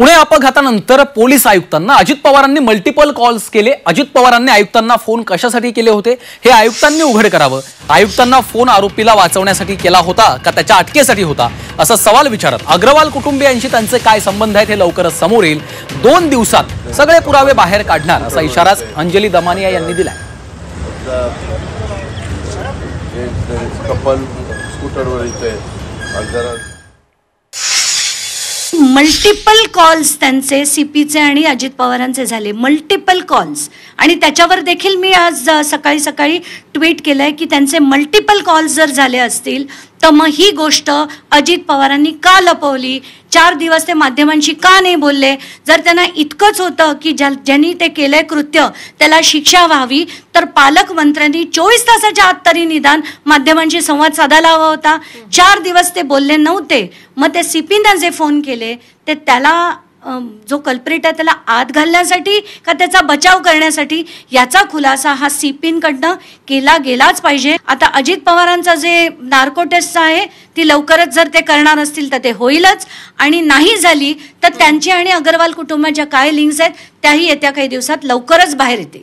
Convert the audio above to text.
पुणे अपघातानंतर पोलीस आयुक्तांना अजित पवारांनी मल्टिपल कॉल्स केले। अजित पवारांनी आयुक्तांना फोन कशासाठी केले होते हे आयुक्तांनी उघड करावं। आयुक्तांना फोन आरोपीला वाचवण्यासाठी केला होता का त्याच्या अटकेसाठी होता असा सवाल विचारत अग्रवाल कुटुंबियांशी त्यांचे काय संबंध आहेत हे लवकरच समोर येईल। 2 दिवसात सगळे पुरावे बाहेर काढणार असा इशारा अंजली दमानिया यांनी दिलाय। मल्टिपल कॉल्स त्यांचे सीपीचे आणि अजित पवारांचे झाले, मल्टिपल कॉल्स। आणि त्याच्यावर देखील मी आज सकाळी ट्विट केलंय की त्यांचे मल्टिपल कॉल्स जर झाले असतील तर मग ही गोष्ट अजित पवारांनी का लपवली, 4 दिवस ते माध्यमांशी का नाही बोलले। जर त्यांना इतकंच होतं की ज्यांनी ते केलंय कृत्य त्याला शिक्षा व्हावी तर पालकमंत्र्यांनी 24 तासाच्या आत तरी निदान माध्यमांशी संवाद साधायला हवा होता। 4 दिवस ते बोलले नव्हते, मग ते सीपींना जे फोन केले ते त्याला जो कल्प्रिट आहे त्याला आत घालण्यासाठी का त्याचा बचाव करण्यासाठी याचा खुलासा हा सीपींकडनं केला गेलाच पाहिजे। आता अजित पवारांचा जे नार्को टेस्ट आहे ती लवकरच जर ते करणार असतील तर ते होईलच, आणि नाही झाली तर त्यांची आणि अग्रवाल कुटुंबाच्या काय लिंक्स आहेत त्याही येत्या काही दिवसात लवकरच बाहेर येतील।